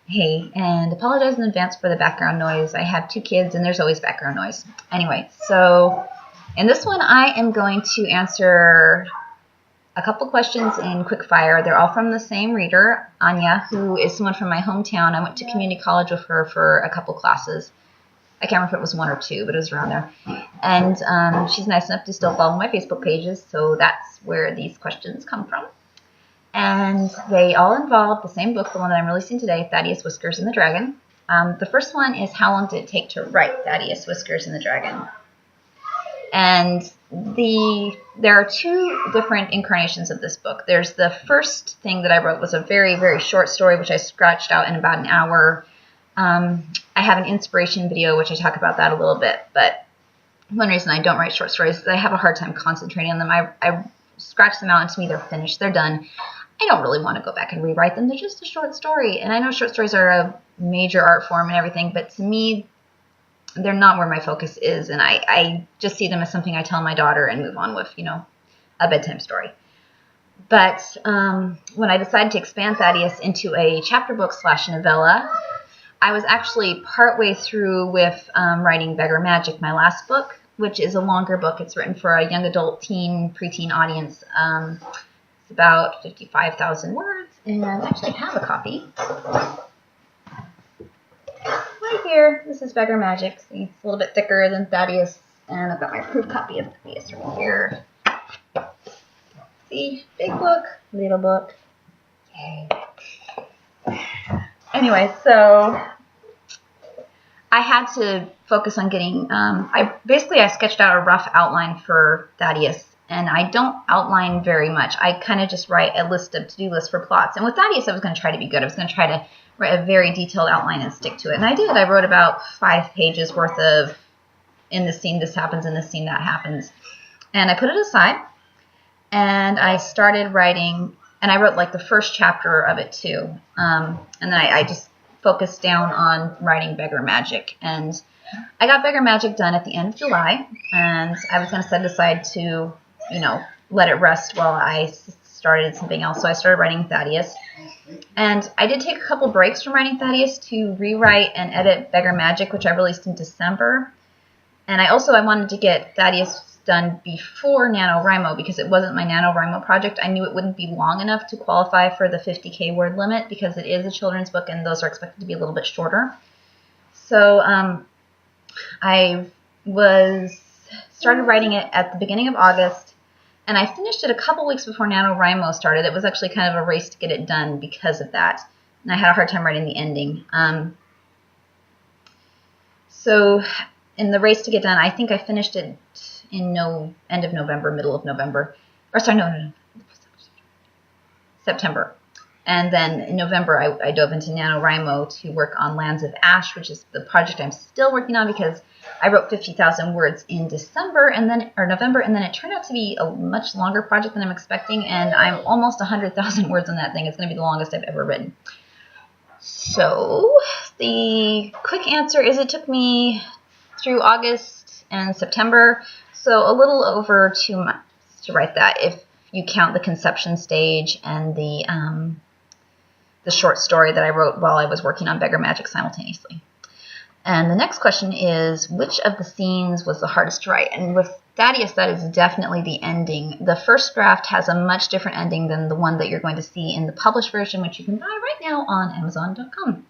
Hey, and apologize in advance for the background noise. I have 2 kids and there's always background noise. Anyway, so in this one I am going to answer a couple questions in quick fire. They're all from the same reader, Anya, who is someone from my hometown. I went to community college with her for a couple classes. I can't remember if it was 1 or 2, but it was around there. And she's nice enough to still follow my Facebook pages, so that's where these questions come from. And they all involve the same book, the one that I'm releasing today, Thaddeus Whiskers and the Dragon. The first one is how long did it take to write Thaddeus Whiskers and the Dragon? And there are 2 different incarnations of this book. There's the first thing that I wrote was a very, very short story, which I scratched out in about an hour. I have an inspiration video, which I talk about that a little bit. But one reason I don't write short stories is I have a hard time concentrating on them. I scratch them out, and to me they're finished. They're done. I don't really want to go back and rewrite them. They're just a short story. And I know short stories are a major art form and everything, but to me, they're not where my focus is. And I just see them as something I tell my daughter and move on with, a bedtime story. But when I decided to expand Thaddeus into a chapter book / novella, I was actually partway through with writing Beggar Magic, my last book, which is a longer book. It's written for a young adult, teen, preteen audience. It's about 55,000 words, and I actually have a copy right here. This is Beggar Magic. See, it's a little bit thicker than Thaddeus, and I've got my proof copy of Thaddeus right here. See, big book, little book. Yay. Anyway, so I had to focus on getting, I sketched out a rough outline for Thaddeus, and I don't outline very much. I kind of just write a list of to-do lists for plots. And with Thaddeus, I was going to try to be good. I was going to try to write a very detailed outline and stick to it. And I did. I wrote about 5 pages worth of, in this scene this happens, in this scene that happens. And I put it aside, and I started writing, and I wrote like the first chapter of it too. And then I just focused down on writing Beggar Magic. And I got Beggar Magic done at the end of July, and I was going to set it aside to, let it rest while I started something else. So I started writing Thaddeus. And I did take a couple breaks from writing Thaddeus to rewrite and edit Beggar Magic, which I released in December. And I wanted to get Thaddeus done before NaNoWriMo because it wasn't my NaNoWriMo project. I knew it wouldn't be long enough to qualify for the 50K word limit because it is a children's book and those are expected to be a little bit shorter. So I started writing it at the beginning of August, and I finished it a couple weeks before NaNoWriMo started. It was actually kind of a race to get it done because of that, and I had a hard time writing the ending. So in the race to get done, I think I finished it in end of November, middle of November. Or sorry, no. September. And then in November, I dove into NaNoWriMo to work on Lands of Ash, which is the project I'm still working on because I wrote 50,000 words in November, and then it turned out to be a much longer project than I'm expecting, and I'm almost 100,000 words on that thing. It's going to be the longest I've ever written. So the quick answer is it took me through August and September, so a little over 2 months to write that if you count the conception stage and the short story that I wrote while I was working on Beggar Magic simultaneously. And the next question is, which of the scenes was the hardest to write? And with Thaddeus, that is definitely the ending. The first draft has a much different ending than the one that you're going to see in the published version, which you can buy right now on Amazon.com.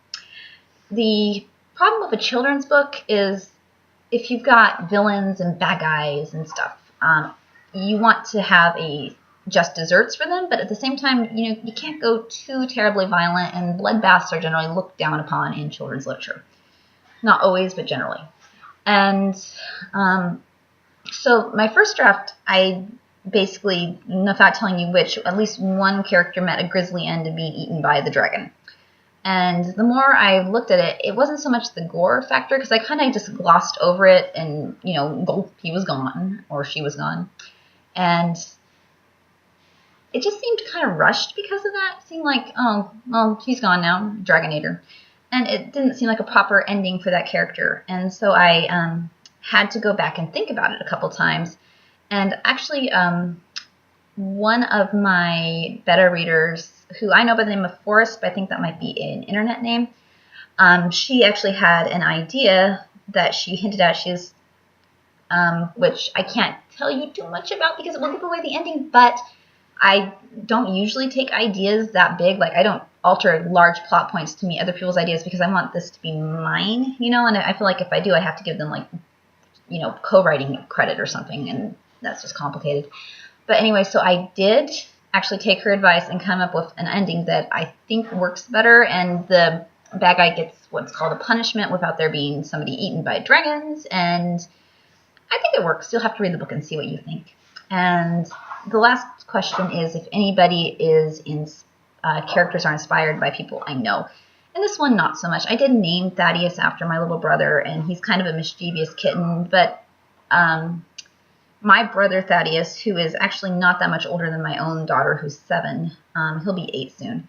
The problem with a children's book is if you've got villains and bad guys and stuff, you want to have just desserts for them, but at the same time, you can't go too terribly violent, and bloodbaths are generally looked down upon in children's literature. Not always, but generally. And so my first draft, I basically, without telling you which, at least one character met a grisly end of being eaten by the dragon. And the more I looked at it, it wasn't so much the gore factor, because I kind of just glossed over it and, he was gone, or she was gone. And it just seemed kind of rushed because of that. It seemed like, oh, well, he's gone now, Dragonator. And it didn't seem like a proper ending for that character. And so I had to go back and think about it a couple times. And actually, one of my beta readers, who I know by the name of Forrest, but I think that might be an internet name, She actually had an idea that she hinted at. She's, which I can't tell you too much about because it will give away the ending, but I don't usually take ideas that big. Like, I don't alter large plot points to meet other people's ideas because I want this to be mine, you know, and I feel like if I do, I have to give them, like, you know, co-writing credit or something, and that's just complicated. But anyway, so I did actually take her advice and come up with an ending that I think works better, and the bad guy gets what's called a punishment without there being somebody eaten by dragons, and I think it works. You'll have to read the book and see what you think. And the last question is if anybody is characters are inspired by people I know. And this one, not so much. I did name Thaddeus after my little brother, and he's kind of a mischievous kitten, but my brother Thaddeus, who is actually not that much older than my own daughter, who's 7, he'll be 8 soon,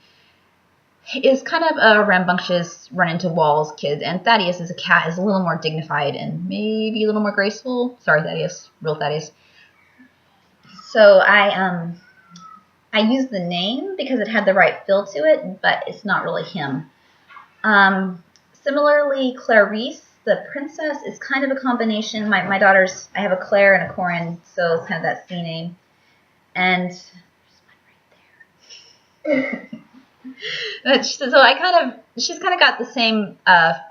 is kind of a rambunctious, run-into-walls kid, and Thaddeus as a cat is a little more dignified and maybe a little more graceful. Sorry, Thaddeus. Real Thaddeus. So I used the name because it had the right feel to it, but it's not really him. Similarly, Clarice, the princess, is kind of a combination. My daughters, I have a Claire and a Corin, so it's kind of that C name. And there's one right there. So she's kind of got the same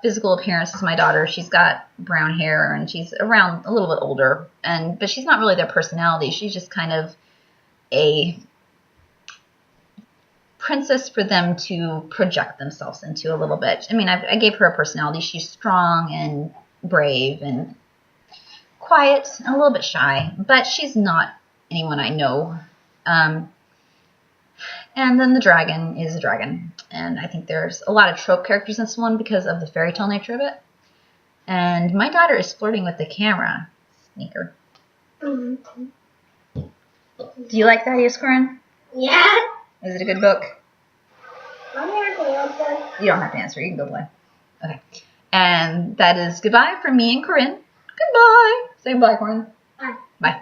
physical appearance as my daughter. She's got brown hair and she's around a little bit older, but she's not really their personality. She's just kind of a princess for them to project themselves into a little bit. I mean, I gave her a personality. She's strong and brave and quiet and a little bit shy, but she's not anyone I know. And then the dragon is a dragon. And I think there's a lot of trope characters in this one because of the fairy tale nature of it. And my daughter is flirting with the camera. Sneaker. Mm-hmm. Do you like Thaddeus, Corin? Yeah. Is it a good book? I'm here to answer. You don't have to answer. You can go play. Okay. And that is goodbye from me and Corinne. Goodbye. Say bye, Corin. Bye. Bye.